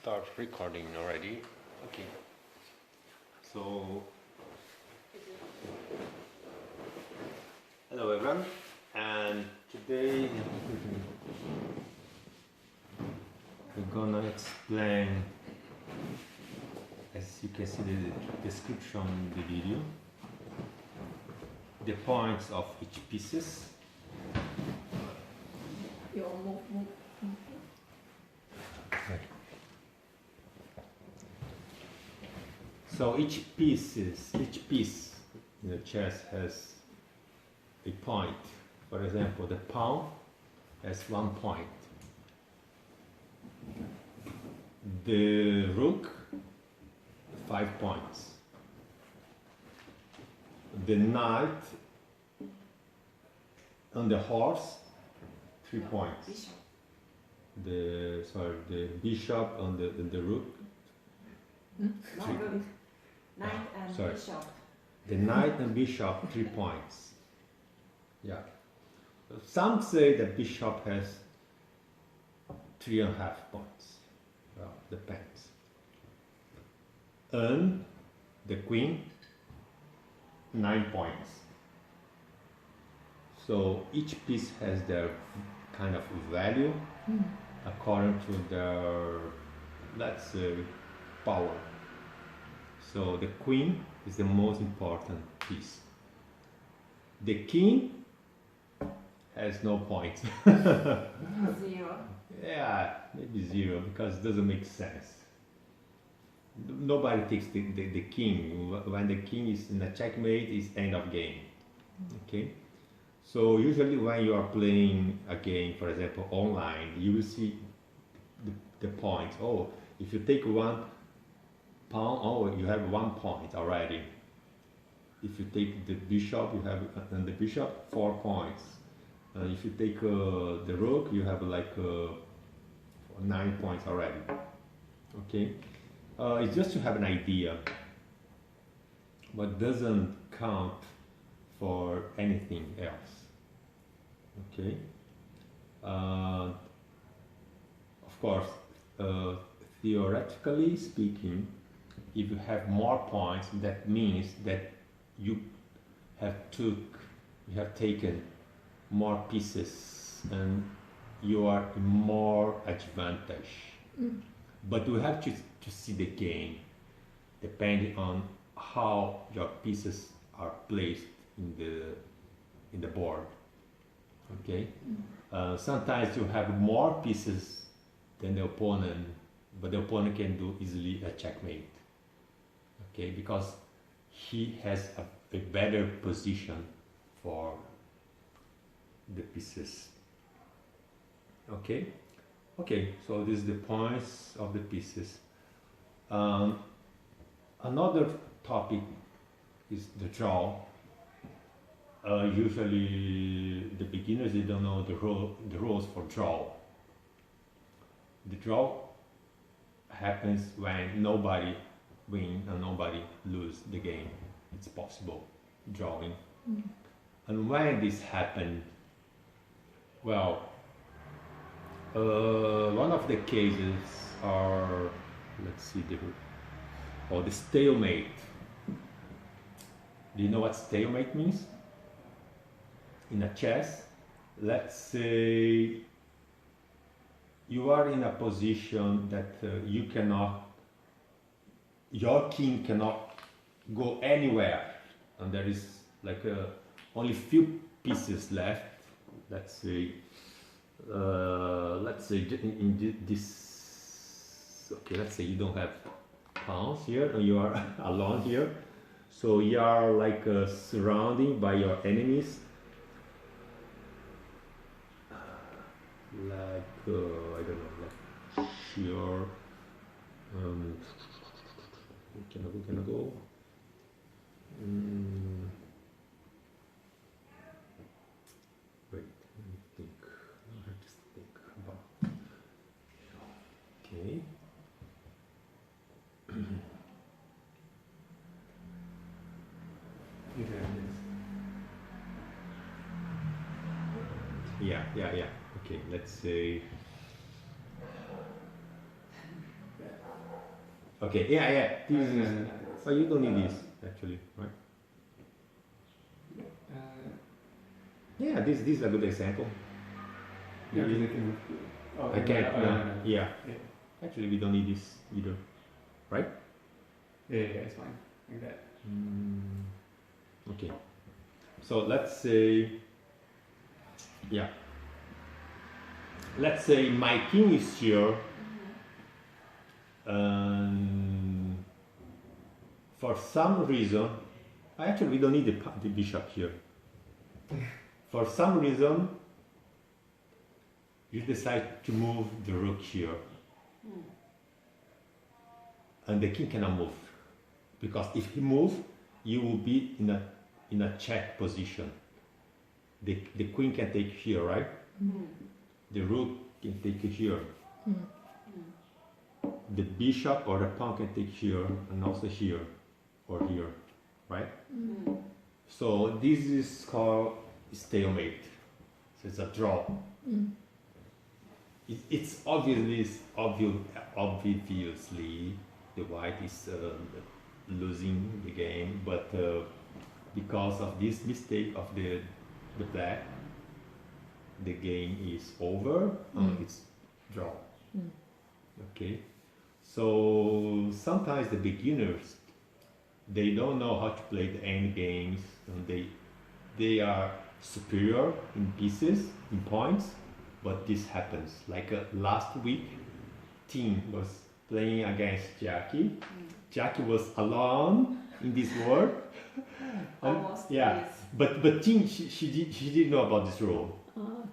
start recording already. Okay. So, hello everyone, and today we're gonna explain, as you can see the description in the video, the points of each pieces. So each piece in the chess has a point. For example, the pawn has 1 point. The rook, 5 points. The knight on the horse, 3 points. The bishop on the rook. Knight and bishop. The knight and bishop, 3 points. Yeah. Some say that bishop has 3.5 points. Well, depends. And the queen, 9 points. So each piece has their kind of value according to their, let's say, power. So the queen is the most important piece. The king has no points. 0. Yeah, maybe 0 because it doesn't make sense. Nobody takes the king. When the king is in a checkmate, it's end of game. Okay? So usually when you are playing a game, for example, online, you will see the points. Oh, if you take 1 pawn, oh, you have 1 point already. If you take the bishop, you have and the bishop 4 points. If you take the rook, you have like 9 points already. Okay, it's just to have an idea, but doesn't count for anything else. Okay. Of course, theoretically speaking, if you have more points, that means that you have taken more pieces and you are in more advantage. But you have to see the game depending on how your pieces are placed in the board. Okay. Sometimes you have more pieces than the opponent, but the opponent can do easily a checkmate. Okay, because he has a better position for the pieces. Okay, so this is the points of the pieces. Another topic is the draw. Usually the beginners, they don't know the rules for draw. The draw happens when nobody win and nobody lose the game. It's possible drawing. And when this happened, well, one of the cases are, let's see, the stalemate. Do you know what stalemate means? In a chess, let's say you are in a position that your king cannot go anywhere, and there is like only few pieces left. Let's say in this. Okay, let's say you don't have pawns here, and you are alone here. So you are like surrounded by your enemies. Like I don't know, like sheer. Can I go? Wait, let me think. I have to think about. Okay. Yeah. Okay, let's say Okay, yeah. This is. Oh, you don't need this actually, right? Yeah, this is a good example. Yeah, because I can. Oh, I can't. no. Yeah. Actually, we don't need this either, right? Yeah, it's fine. Like that. Okay. So let's say, yeah. Let's say my king is here, and for some reason, actually we don't need the bishop here. For some reason, you decide to move the rook here, and the king cannot move, because if he moves, you will be in a check position. The queen can take here, right? The rook can take here. The bishop or the pawn can take here and also here or here, right? So this is called stalemate. So it's a draw. It's obviously the white is losing the game, but because of this mistake of the black, the game is over and it's draw. Okay, so sometimes the beginners, they don't know how to play the end games, and they are superior in pieces, in points, but this happens. Like last week, Tim was playing against Jackie. Jackie was alone in this world. Almost. Yeah, Yes. but Tim, she didn't know about this rule.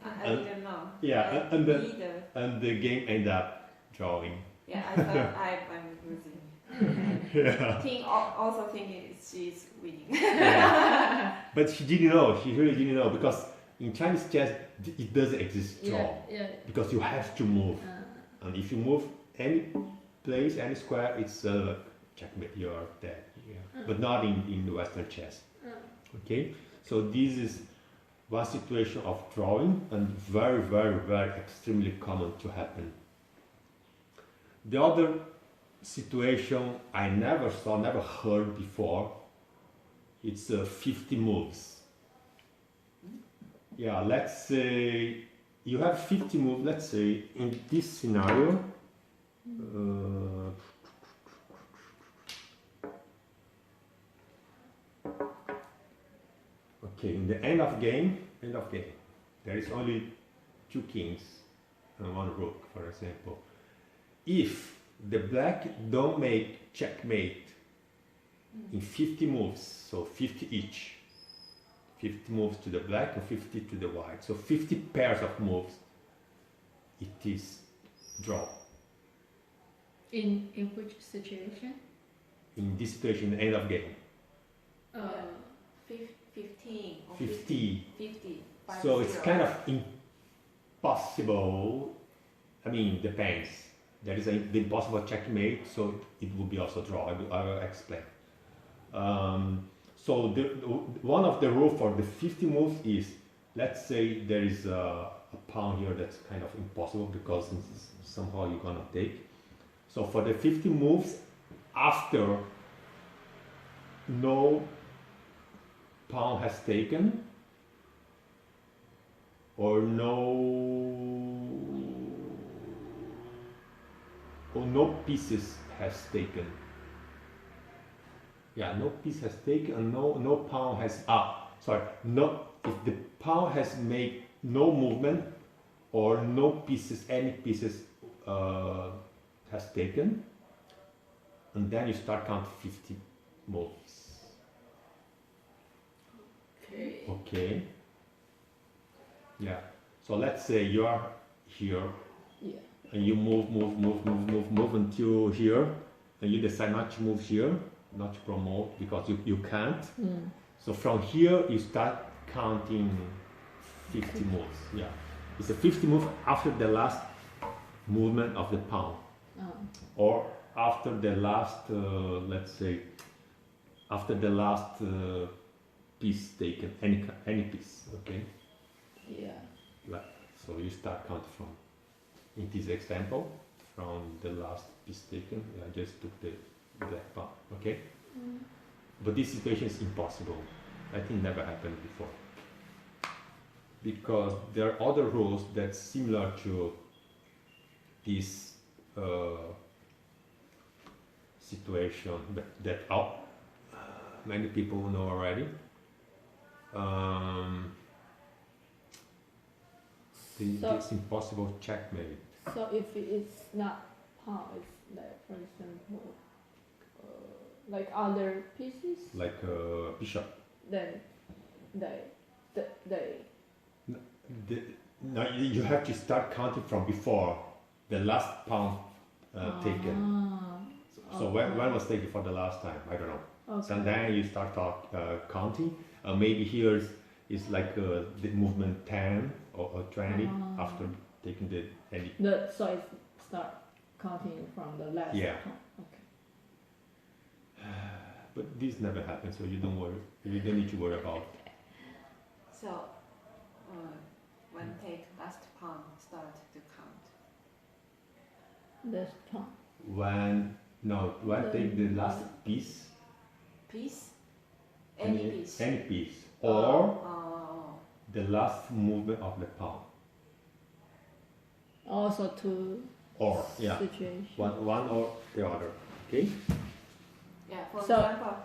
I didn't know. Yeah, I neither. and the game ended up drawing. Yeah, I thought I'm losing. Yeah. Ting also thinking she's winning. Yeah. But she didn't know. She really didn't know, because in Chinese chess it doesn't exist draw. Because you have to move, and if you move any place, any square, it's checkmate. You're dead. Yeah. But not in the Western chess. Okay. So this is one situation of drawing, and very, very, very extremely common to happen. The other situation I never saw, never heard before, it's 50 moves. Yeah, let's say you have 50 moves. Let's say in this scenario, okay, in the end of game, there is only 2 kings and 1 rook, for example. If the black don't make checkmate in 50 moves, so 50 each, 50 moves to the black and 50 to the white, so 50 pairs of moves, it is draw. In which situation? In this situation, the end of game. 15 or 50. 50. So it's kind of impossible. I mean, depends. There is the impossible checkmate, so it will be also draw. I will explain. So one of the rules for the 50 moves is, let's say there is a pawn here that's kind of impossible because somehow you're gonna take. So for the 50 moves, after no pawn has taken, or no pieces has taken. Yeah, no piece has taken, and no pawn has no. If the pawn has made no movement, or no pieces, any pieces has taken, and then you start count 50 moves. Okay. Yeah. So let's say you are here, and you move until here, and you decide not to move here, not to promote because you can't. So from here you start counting 50 moves. Yeah. It's a 50 move after the last movement of the pawn, or after the last, let's say, after the last piece taken, any piece. Okay. Yeah. So you start counting from, in this example, from the last piece taken. I just took the black pawn. Okay. But this situation is impossible. I think never happened before. Because there are other rules that's similar to this situation that many people know already. It's impossible checkmate. So if it's not pawn, it's like, for example, like other pieces, Like bishop. then they No, you have to start counting from before the last pawn taken. So when was taken for the last time? I don't know. Okay. So then you start counting. Maybe here is like the movement 10 or 20 after taking the any. So it start counting from the last Yeah. pawn. Okay. But this never happened, so you don't worry. You don't need to worry about. So, when take last pawn, start to count. Last pawn. When take the last piece. Piece? Any piece? Any piece. Or Oh. the last movement of the pawn. Also two Or, yeah. situations. One or the other. Okay? Yeah, for So- example,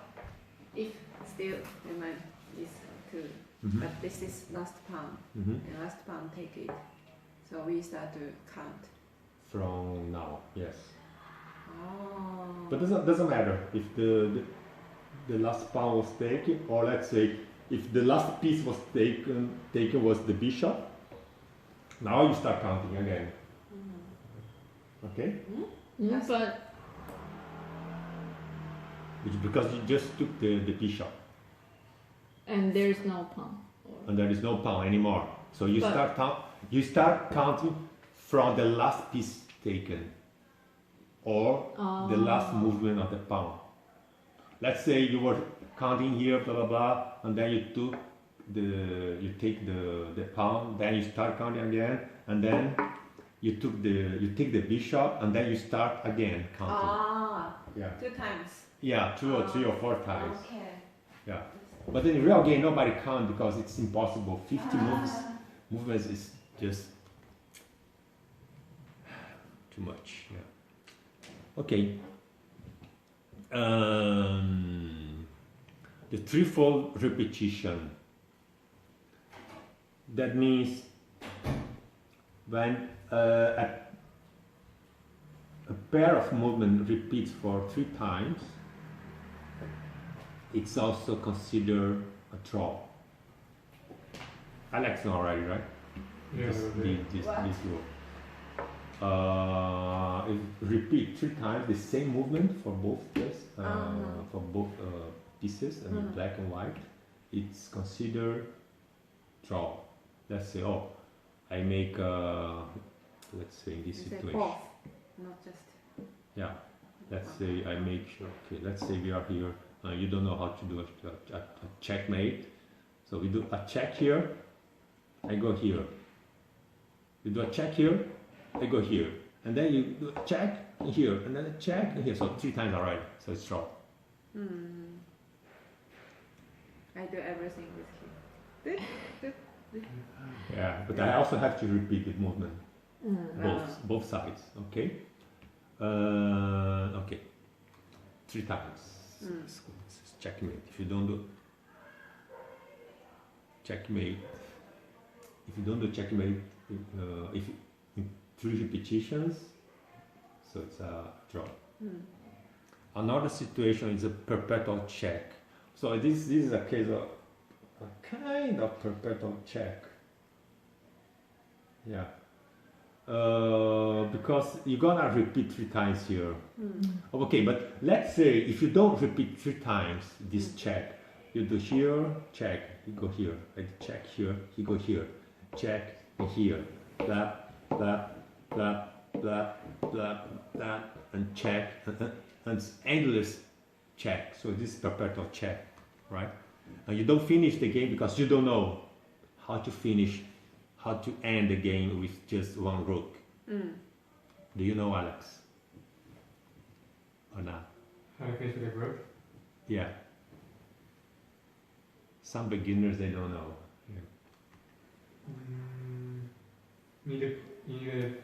if still remain is 2, but this is last pawn, and last pawn take it. So we start to count. From now, yes. Oh. But doesn't matter if the last pawn was taken, or let's say if the last piece was taken was the bishop. Now you start counting again. Okay? Yes. But Because you just took the bishop, and there's no pawn. and there is no pawn anymore. So you But- start counting from the last piece taken, or the last movement of the pawn. Let's say you were counting here, blah blah blah, and then you take the pawn, then you start counting again, and then you take the bishop, and then you start again counting. Yeah. 2 times. Yeah, 2 or 3 or 4 times. Okay. Yeah. But in real game, nobody counts because it's impossible. 50 movements is just too much. Yeah. Okay. The threefold repetition. That means when a pair of movement repeats for 3 times, it's also considered a draw. Alex know already, right? Yeah, This What? rule. If repeat 3 times the same movement for both pieces, and black and white, it's considered draw. Let's say, I make let's say in this You say situation. both, not just. Yeah. Let's say I make okay. Let's say we are here. You don't know how to do a checkmate, so we do a check here. I go here. You do a check here. I go here, and then you do a check here, and then a check here. So 3 times already. So it's draw. I do everything with him. Yeah, but I also have to repeat the movement, both sides. Okay. Okay. 3 times. It's checkmate. If you don't do checkmate, if in 3 repetitions, so it's a draw. Another situation is a perpetual check. So this is a case of a kind of perpetual check. Yeah. Because you're gonna repeat 3 times here. Okay, but let's say if you don't repeat 3 times this check, you do here, check, you go here, check here, you go here, check, here, blah, blah, blah, blah, blah, blah, and check, and it's endless check. So this is perpetual check, right? And you don't finish the game because you don't know how to end the game with just 1 rook. Do you know, Alex? Or not? How to finish with a rook? Yeah. Some beginners, they don't know. Yeah. You need to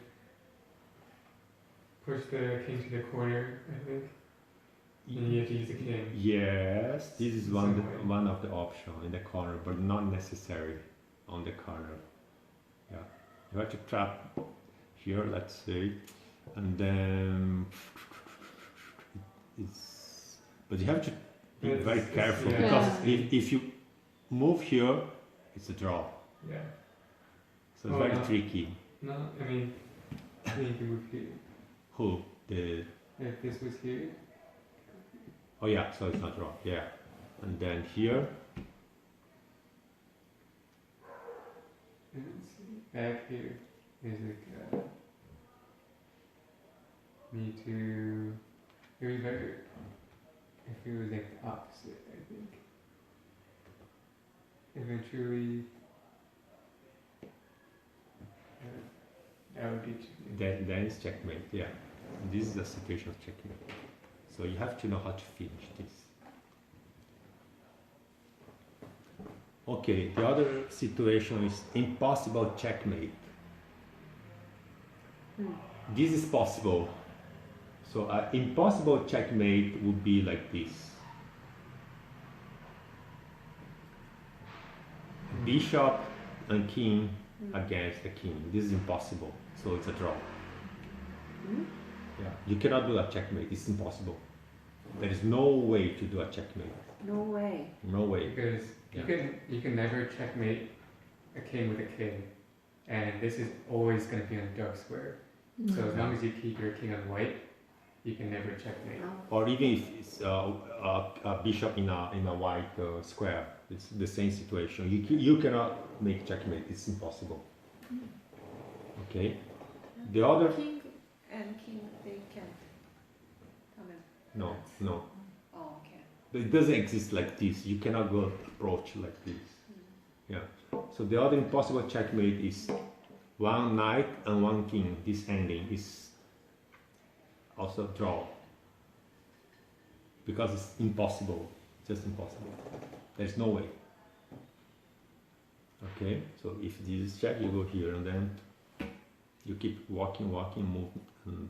push the king to the corner, I think. And you have to use the king. Yes, this is Some way. one of the options in the corner, but not necessary on the corner. Yeah, you have to trap here, let's say, and then it's. But you have to be very careful yeah. because Yeah. if you move here, it's a draw. Yeah. So it's Oh, very no. tricky. No, I mean you can move here. Who the? If this was here, Oh yeah, so it's not draw. Yeah, and then here. and let's see, back here is like need to. It was better if it was like the opposite. I think. Eventually, that would be tricky. Then it's checkmate. Yeah, and this is the situation of checkmate. So you have to know how to finish this. Okay, the other situation is impossible checkmate. This is possible. So impossible checkmate would be like this. Bishop and king against the king. This is impossible. So it's a draw. Yeah, you cannot do a checkmate. It's impossible. There is no way to do a checkmate. No way. No way. Because you can never checkmate a king with a king, and this is always going to be on a dark square. So as long as you keep your king on white, you can never checkmate. No. Or even if it's a bishop in a white square, it's the same situation. You cannot make checkmate. It's impossible. Okay. The other. King and king, they can't come in. No, no. Oh, okay. It doesn't exist like this. You cannot go approach like this. Yeah. So the other impossible checkmate is one knight and one king. This ending is also draw. Because it's impossible. Just impossible. There's no way. Okay, so if this is check, you go here and then you keep walking, move, and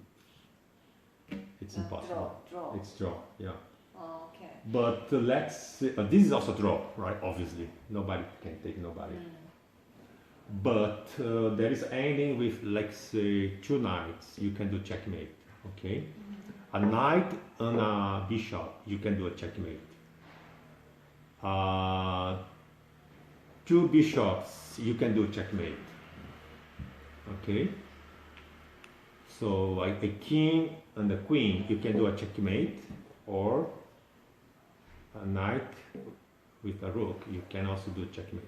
it's impossible. Draw. It's draw, yeah. Oh, okay. But let's say, this is also draw, right? Obviously, nobody can take nobody. But there is ending with, like, say, two knights. You can do checkmate. Okay, a knight and a bishop. You can do a checkmate. Two bishops. You can do checkmate. Okay. So, like a king and a queen, you can do a checkmate, or a knight with a rook, you can also do checkmate.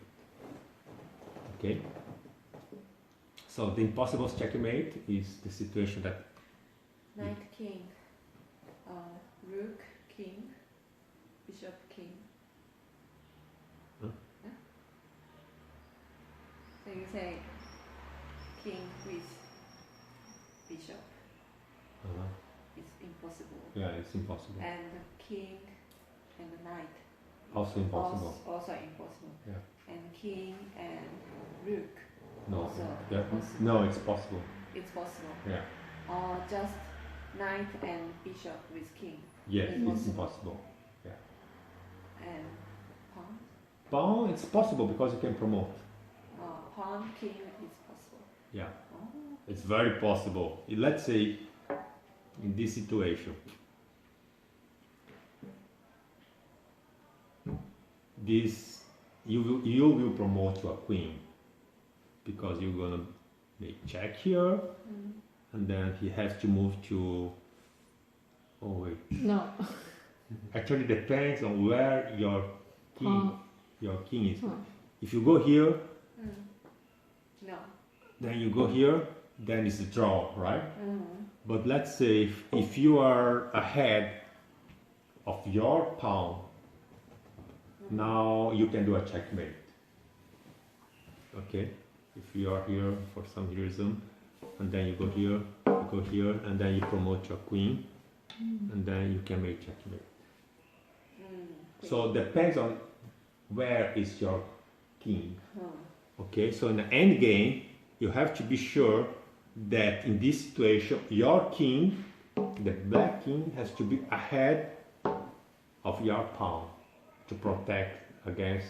Okay? So the impossible checkmate is the situation that Knight, king, rook, king, bishop, king. Huh? Huh? So you say king with bishop. It's impossible. Yeah, it's impossible. And the king and the knight. Also impossible. Also impossible. Yeah. And king and rook. No, Also yeah, impossible. no, it's possible. It's possible. Yeah. Or just knight and bishop with king. Yes, it's Impossible. impossible. And pawn. Pawn, it's possible because you can promote. Pawn, king is possible. Yeah, Oh. it's very possible. Let's say in this situation, this you will promote to a queen because you're gonna make check here, and then he has to move to. Oh wait. No. Actually, depends on where your king is. Pawn. If you go here, No. then you go here, then it's a draw, right? But let's say if you are ahead of your pawn, now you can do a checkmate. Okay? If you are here for some reason, and then you go here, and then you promote your queen, and then you can make checkmate. So depends on where is your king. Okay, so in the end game, you have to be sure that in this situation, your king, the black king, has to be ahead of your pawn to protect against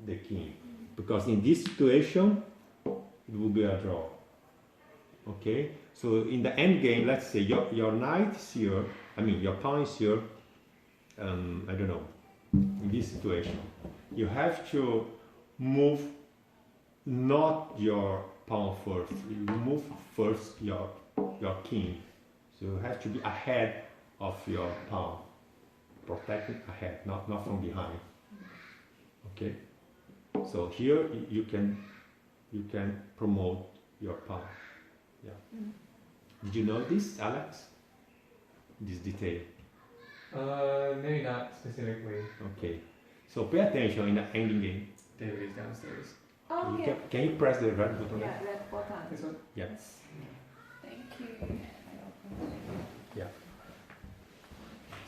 the king. Because in this situation, it will be a draw. Okay, so in the end game, let's say your knight is here, your pawn is here, I don't know, in this situation, you have to move not your pawn first, you move first your king. So you have to be ahead of your pawn, protecting ahead, not from behind. Okay, so here you can promote your pawn. Yeah. Did you know this, Alex? This detail? Maybe not specifically. Okay. So pay attention in the ending game. David is downstairs. Oh, yeah. Can you press the red button? Yeah, red button. This one? Yes. Thank you. Yeah.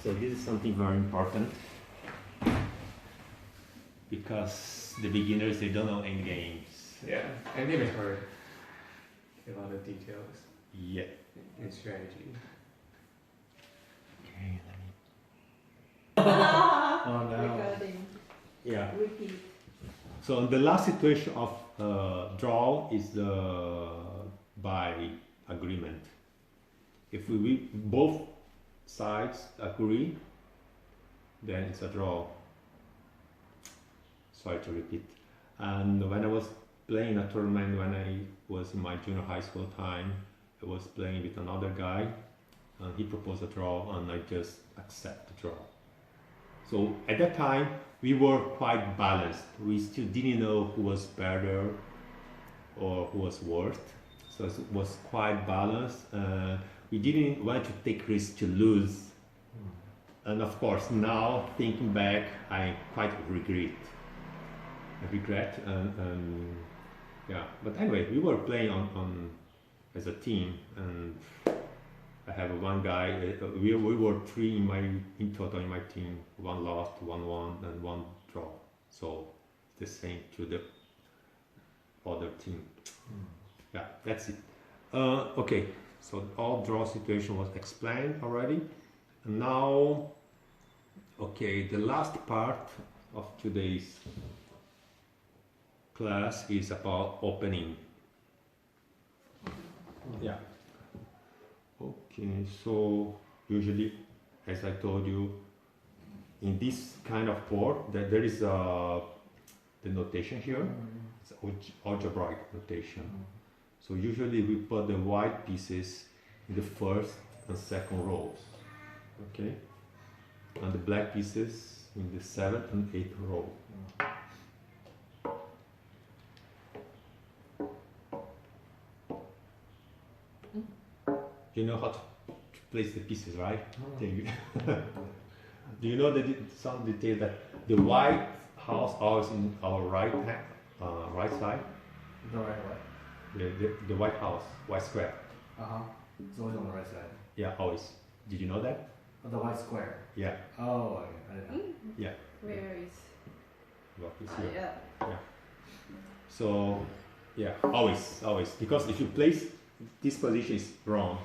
So this is something very important because the beginners, they don't know end games. Yeah, and game is hard. A lot of details. Yeah. And strategy. Okay, let me. Oh no. Recording. Yeah. Repeat. So the last situation of draw is by agreement. If we both sides agree, then it's a draw. Sorry to repeat. And when I was playing a tournament, when I was in my junior high school time, I was playing with another guy, and he proposed a draw, and I just accept the draw. So at that time, we were quite balanced. We still didn't know who was better or who was worse. So it was quite balanced. We didn't want to take risks to lose. And of course, now thinking back, I quite regret. Yeah. But anyway, we were playing on as a team, and I have one guy. We were three in total in my team. One lost, one won, and one draw. So the same to the other team. Yeah, that's it. Okay, so all draw situation was explained already. And now, okay, the last part of today's class is about opening. Yeah. Okay, so usually, as I told you, in this kind of board, there is the notation here. It's algebraic notation. So usually we put the white pieces in the first and second rows, okay, and the black pieces in the 7th and 8th row. You know how to place the pieces, right? Do you know some detail that the white house always in our right side? The right way. The white house, white square. It's always on the right side. Yeah, always. Did you know that? Oh, the white square. Yeah. Oh, okay. I didn't know. Yeah. Where is? What is here? Yeah. So, yeah, always. Because if you place this position is wrong.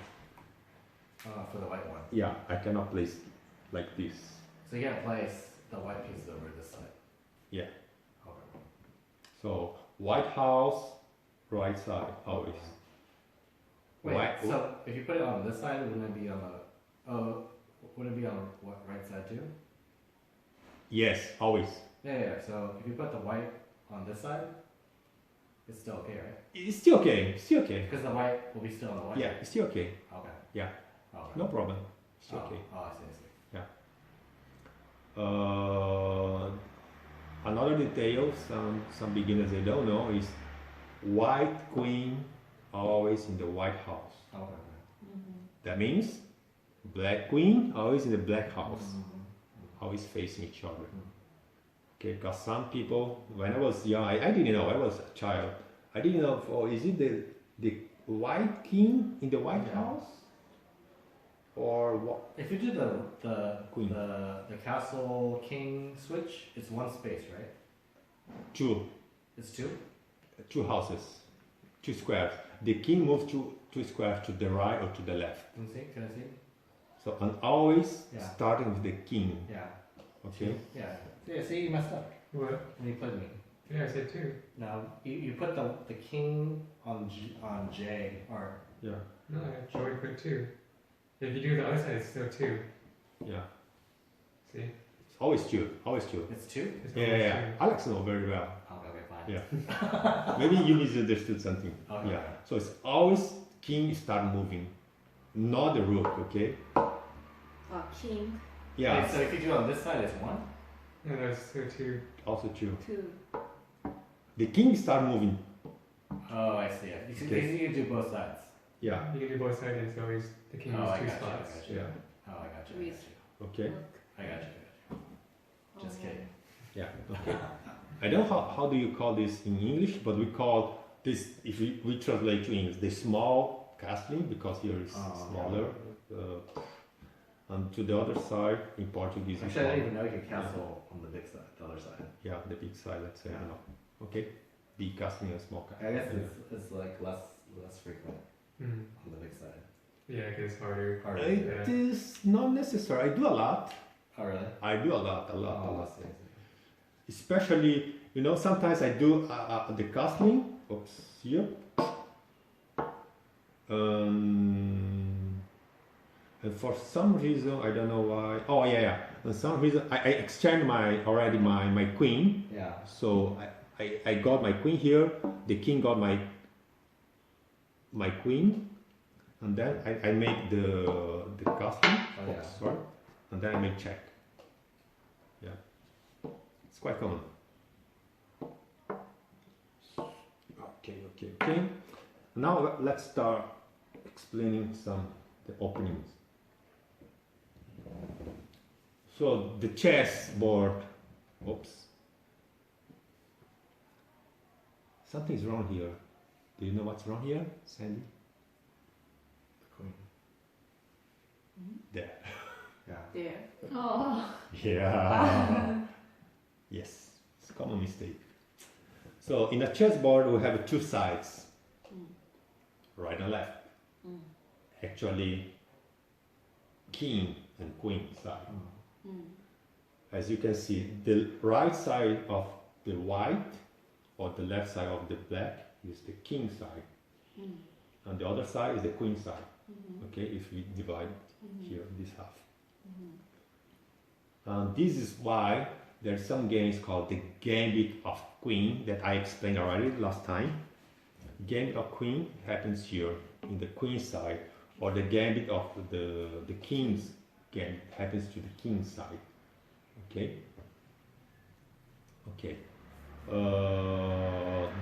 For the white one. Yeah, I cannot place like this. So you gotta place the white piece over this side. Yeah. Okay. So white house, right side, always. Wait, White, so if you put it on this side, wouldn't it be on the, wouldn't it be on the right side too? Yes, always. Yeah, so if you put the white on this side, it's still okay, right? It's still okay. Because the white will be still on the white. Yeah, it's still okay. Okay. Yeah. Okay. No problem. It's still okay. Oh, I see. Another detail some beginners they don't know is white queen always in the white house. Okay. That means black queen always in the black house, always facing each other. Okay, because some people, when I was young, I didn't know, I was a child, I didn't know, is it the white king in the White Yeah. House, or what? If you do the Queen. the castle king switch, it's one space, right? Two It's two. houses, 2 squares. The king moves 2 squares to the right or to the left. Can you see? Can I see? So I'm always Yeah. starting with the king. Yeah. Okay. Yeah. Yeah. See, you messed up What? when you played me. Yeah, I said 2. Now you put the king on J or Yeah. No, I Joey put 2. If you do the other side, it's still 2. Yeah. See? It's always two. Always two. it's two. It's Yeah, always yeah, yeah. Alex knows very well. Okay, fine. Yeah. Maybe you misunderstood something. Okay. Yeah. So it's always king start moving, not the rook. Okay. Or king, Yeah. Wait, so if you do it on this side, it's one. No, that's still 2. Also two. 2. The king start moving. Oh, I see it. You can, Okay. you can do both sides. Yeah. You can do both sides, and it's always the king Oh, has I 2 got you. I spots. got you. Yeah. Oh, I got you. I got you. Okay. I got you. Just kidding. Yeah. Okay. I don't know how do you call this in English, but we call this, if we translate to English, the small castling, because here is Oh, smaller. And to the other side in Portuguese, we Actually, I call, didn't even know you could castle on the big side, the other side. yeah, the big side. Let's say, Yeah. you know. Okay. Big castling and small I castling. guess it's like less frequent Mm. on the big side. Yeah, it gets harder. Harder. It Yeah. is not necessary. I do a lot. Oh, really? I do a lot, a lot, a Oh, lot. I see. Especially, you know, sometimes I do the castling. Oops, here. And for some reason, I don't know why. Oh yeah, yeah. For some reason, I extend my queen. Yeah. So I got my queen here. The king got my queen, and then I make the castling. Oh, yeah. Oops, sorry. And then I make check. Yeah, it's quite common. Okay. Now let's start explaining the openings. So the chess board. Oops. Something's wrong here. Do you know what's wrong here, Sandy? The queen. There. Yeah. there. Oh. Yeah. Yes, it's a common mistake. So in a chessboard we have 2 sides, right and left. Actually, king and queen side. As you can see, the right side of the white or the left side of the black is the king side, and the other side is the queen side. Okay, if we divide here this half. And this is why there's some games called the Gambit of Queen that I explained already last time. Gambit of Queen happens here in the queen side, or the Gambit of the king's gambit happens to the king side. Okay. Okay.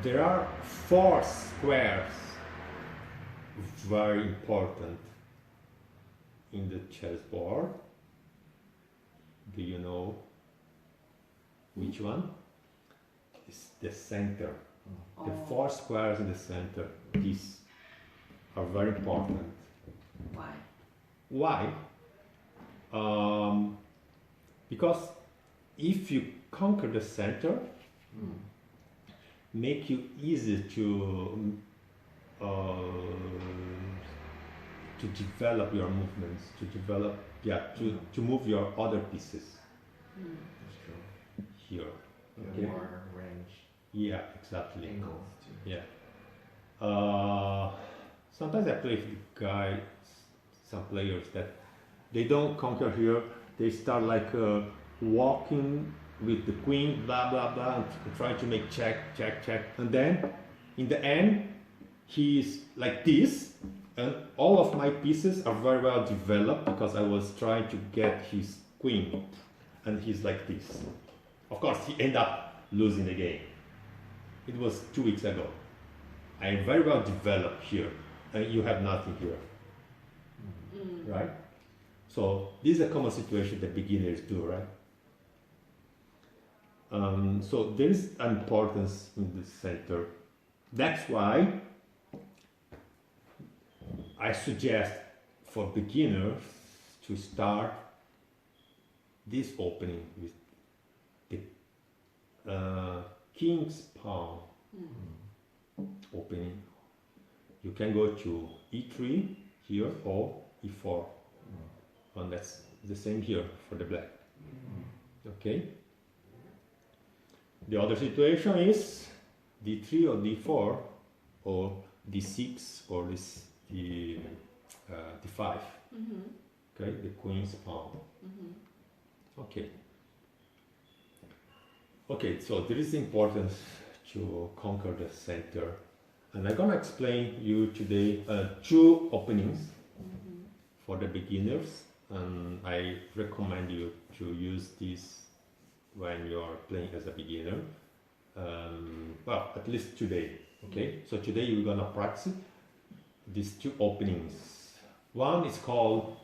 There are 4 squares, very important in the chessboard. Do you know which one? It's the center. The 4 squares in the center. These are very important. Why? Why? Because if you conquer the center, make you easy to develop your movements, to move your other pieces That's true. here. Yeah, Okay. more range. Yeah, exactly. Angles too. Yeah. Sometimes I play with guys, some players that they don't conquer here. They start like walking with the queen, blah blah blah, and try to make check, and then in the end, he's like this, and all of my pieces are very well developed because I was trying to get his queen, and he's like this. Of course, he ended up losing the game. It was 2 weeks ago. I am very well developed here, and you have nothing here, right? So this is a common situation that beginners do, right? So there is importance in the center. That's why I suggest for beginners to start this opening with the king's pawn opening. You can go to e3 here or e4, and that's the same here for the black. Okay. The other situation is d3 or d4 or d6 or d5. Okay, the queen's pawn. Okay. Okay, so there is importance to conquer the center, and I'm gonna explain you today 2 openings for the beginners, and I recommend you to use this when you are playing as a beginner. Well, at least today. Okay, so today you're gonna practice these 2 openings. One is called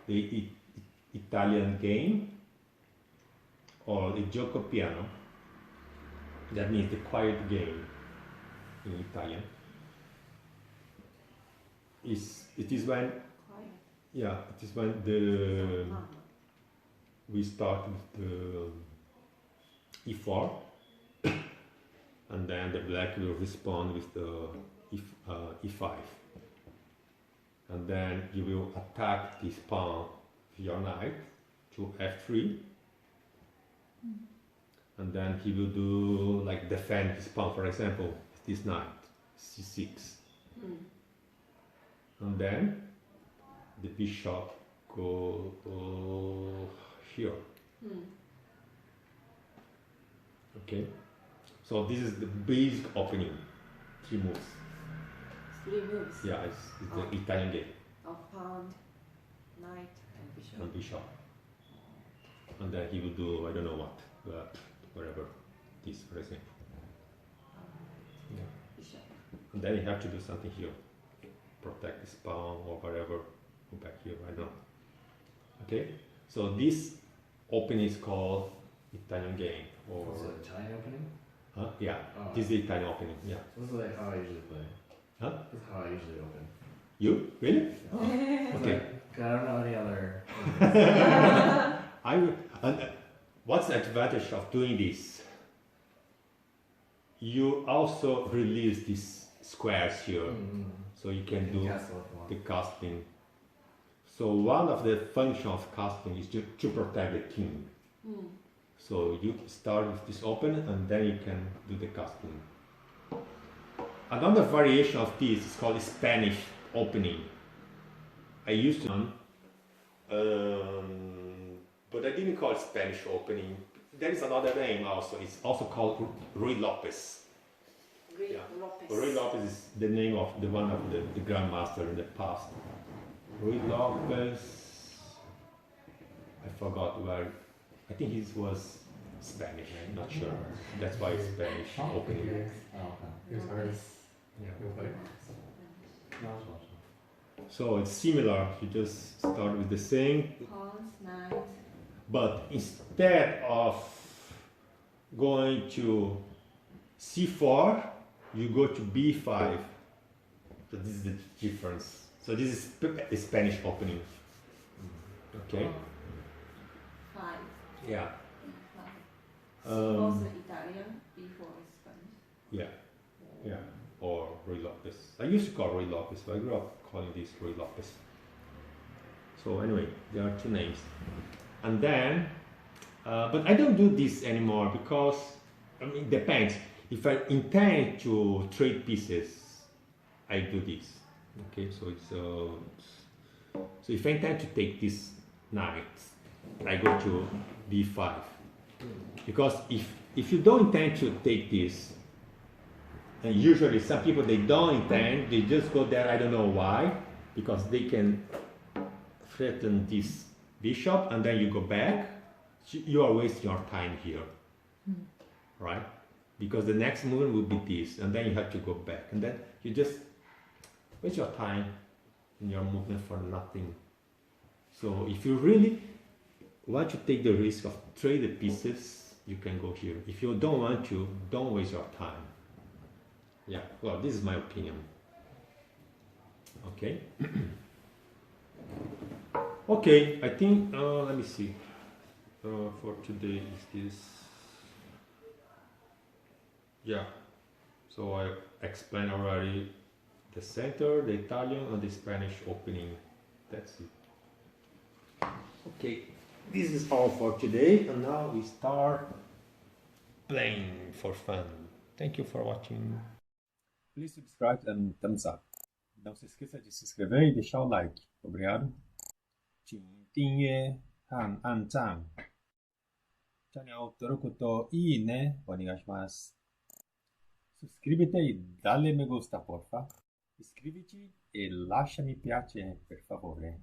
the Italian game, or the Giocco piano. That means the quiet game in Italian. It is when we start with the e4, and then the black will respond with the e5, and then you will attack this pawn with your knight to f3, and then he will do like defend his pawn, for example, this knight c6, and then the bishop go here. Okay, so this is the basic opening. 3 moves. 3 moves. Yeah, it's the Italian game. Of pawn, knight, and bishop. And bishop. And then he will do, I don't know what, but whatever, this, for example. Yeah. Bishop. And then you have to do something here. Protect this pawn or whatever. Go back here, I don't know. Okay, so this opening is called Italian game. Or Is it Italian opening? huh? Yeah, Oh. this is the Italian opening. Yeah. This is like how I usually play. Huh? This is how I usually open. You really? Okay. I don't know any other. I will. And what's the advantage of doing this? You also release these squares here, so you can do Castle if you want. the casting. So one of the functions of casting is to protect the king. So you start with this open, and then you can do the casting. Another variation of this is called Spanish opening. I used to, but I didn't call it Spanish opening. There is another name also. It's also called Ruy Lopez. Ruy Yeah. Lopez. Ruy Lopez is the name of the one of the grandmaster in the past. Ruy Lopez. I forgot where. I think he was Spanish. I'm not sure. That's why it's Spanish opening. Yes. Oh, okay. It's hard. Yeah. You'll fight. No, it's not. So it's similar. You just start with the same, Pawns, knight. but instead of going to c4, you go to b5. So this is the difference. So this is a Spanish opening. Okay. 5. Yeah. C4 is Italian, B4 is Spanish. Yeah. Yeah. Or Ruy Lopez. I used to call Ruy Lopez, but I grew up calling this Ruy Lopez. So anyway, there are 2 names. And then, but I don't do this anymore because, I mean, it depends. If I intend to trade pieces, I do this. Okay, so it's so if I intend to take this knight, I go to b5. Because if you don't intend to take this, and usually some people, they don't intend, they just go there, I don't know why, because they can threaten this bishop and then you go back, you are wasting your time here, right? Because the next movement will be this, and then you have to go back, and then you just waste your time in your movement for nothing. So if you really want to take the risk of trade the pieces, you can go here. If you don't want to, don't waste your time. Yeah, well, this is my opinion. Okay. Okay, I think, let me see. For today is this. Yeah, so I explained already the center, the Italian, and the Spanish opening. That's it. Okay, this is all for today, and now we start playing for fun. Thank you for watching. Please subscribe and thumbs up. Não se esqueça de se inscrever e deixar o like. Obrigado. 请订阅和按赞。チャンネル登録といいねお願いします。Suscríbete y dale me gusta, porfa. Iscriviti e lascia mi piace, per favore.